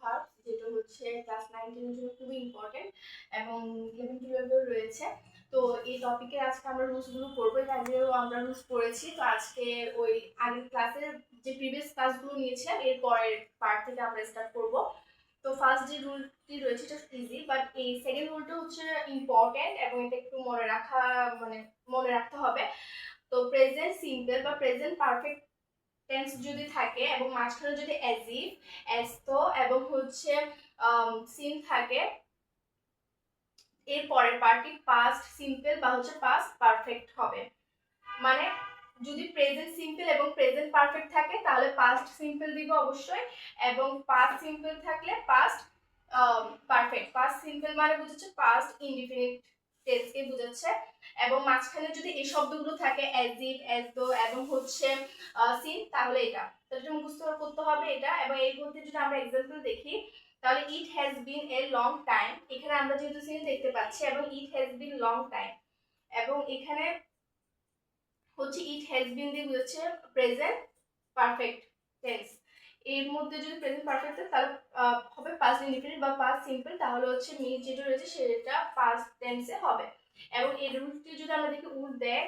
Verb, যেটা হচ্ছে class 9-10 এর জন্য খুবই ইম্পর্টেন্ট এবং 11-12 রয়েছে। তো এই টপিকে আজকে আমরা রুলসগুলো পড়বো। এর আগেও আমরা রুলস পড়েছি। তো আজকে ওই আগের ক্লাসের যে প্রিভিয়াস ক্লাসগুলো নিয়েছিলাম এর পরের পার্ট থেকে আমরা স্টার্ট করব। তো ফার্স্ট যে রুলটি রয়েছে এটা ইজি, বাট এই সেকেন্ড রুলটা হচ্ছে ইম্পর্টেন্ট এবং এটা একটু মনে রাখতে হবে। তো প্রেজেন্ট সিম্পল বা প্রেজেন্ট পারফেক্ট টেন্স যদি থাকে এবং মাঝখানে যদি অ্যাজ ইফ, অ্যাজ তো এবং হচ্ছে সিন থাকে, এর পরের পার্টটি পাস্ট সিম্পল বা হচ্ছে পাস্ট পারফেক্ট হবে। মানে যদি প্রেজেন্ট সিম্পল এবং প্রেজেন্ট পারফেক্ট থাকে তাহলে পাস্ট সিম্পল দিব অবশ্যই, এবং পাস্ট সিম্পল থাকলে পাস্ট পারফেক্ট। পাস্ট সিম্পল মানে বুঝাচ্ছে পাস্ট ইনডিফিনিট টেন্সকে বুঝাচ্ছে, এবং মাঝখানে যদি এই শব্দগুলো থাকে অ্যাজ ইফ, অ্যাজ দো এবং হচ্ছে সিন, তাহলে এটা মুখস্থ করতে হবে এটা। এবং এর মধ্যে যদি আমরা এক্সাম্পল দেখি তাহলে it has been a long time, এখানে আমরা যেহেতু সিন দেখতে পাচ্ছি এবং it has been long time, এবং এখানে হচ্ছে ইট হ্যাজ বিন দিয়ে বুঝাচ্ছে প্রেজেন্ট পারফেক্ট টেন্স। এর মধ্যে যদি প্রেজেন্ট পারফেক্ট থাকে তাহলে হবে পাস্ট ইনডিফিনিট বা পাস্ট সিম্পল, তাহলে হচ্ছে মিট যেটা রয়েছে সেটা পাস্ট টেন্সে হবে। এবং এই রুলটি যদি আমরা দেখি উড দ্যাট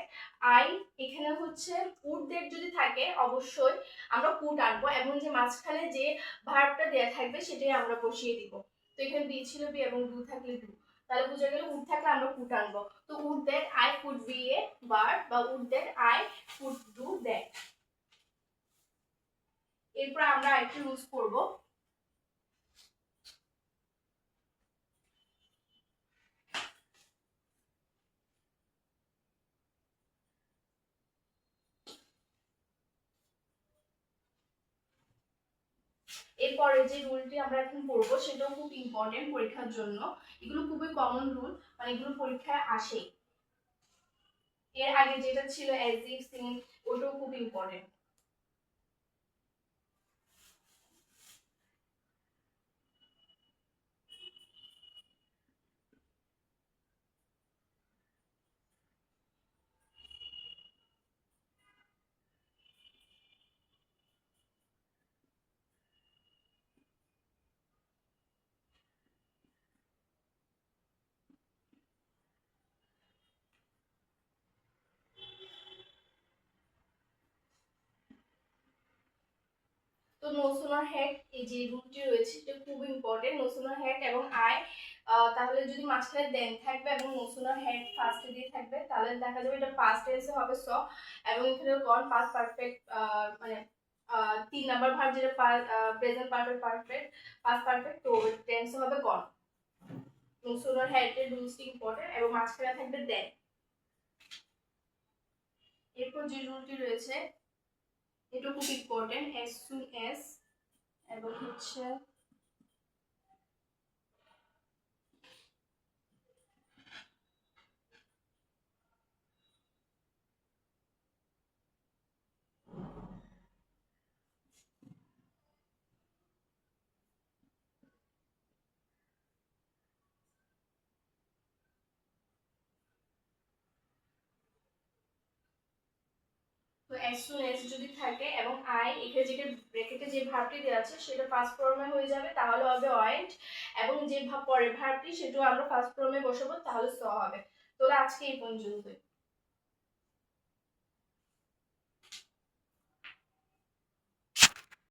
আই, এখানে হচ্ছে উড দ্যাট যদি থাকে অবশ্যই আমরা কুড আনবো এবং যে মাঝখানে যে ভার্বটা দেয়া থাকবে সেটাই আমরা বসিয়ে দিব। তো এখানে বি ছিল বি এবং ডু থাকলে ডু, তাহলে বোঝা গেল উড থাকলে আমরা কুড আনবো। তো would that I could be a verb বা would that I could do that. এরপর আমরা আরেকটা রুলস করব। এরপরে যে রুলটি আমরা এখন পড়বো সেটাও খুব ইম্পর্টেন্ট পরীক্ষার জন্য। এগুলো খুবই কমন রুল, মানে এগুলো পরীক্ষায় আসে। এর আগে যেটা ছিল অ্যাজ ইফ, সিন, ওটাও খুব ইম্পর্টেন্ট। তো নো সুনার হ্যাড, এই যে রুলটি রয়েছে এটা খুব ইম্পর্টেন্ট। নো সুনার হ্যাড এবং আই, তাহলে যদি মাঝখানে দেন থাকবে এবং নো সুনার হ্যাড ফার্স্টে দিয়ে থাকবে তাহলে দেখা যাবে এটা পাস্ট টেন্সে হবে স, এবং এখানে গন পাস্ট পারফেক্ট, মানে 3 নাম্বার ভার্ব যেটা প্রেজেন্ট পারফেক্ট পাস্ট পারফেক্ট, তো টেন্সে হবে গন। নো সুনার হ্যাড এর রুলসটি ইম্পর্টেন্ট এবং মাঝখানে থাকবে দেন। এরপর যে রুলটি রয়েছে এটা খুব ইম্পর্টেন্ট, as soon as এবং হচ্ছে তো as soon as যদি থাকে এবং আই, এখানে যেটা ব্র্যাকেটে যে ভার্বটি দেওয়া আছে সেটা ফার্স্ট ফর্মে হয়ে যাবে তাহলে হবে ওয়েন্ট, এবং যে পরের ভার্বটি সেটাও আমরা ফার্স্ট ফর্মে বসাবো তাহলে স হবে। তাহলে আজকে এই পর্যন্তই।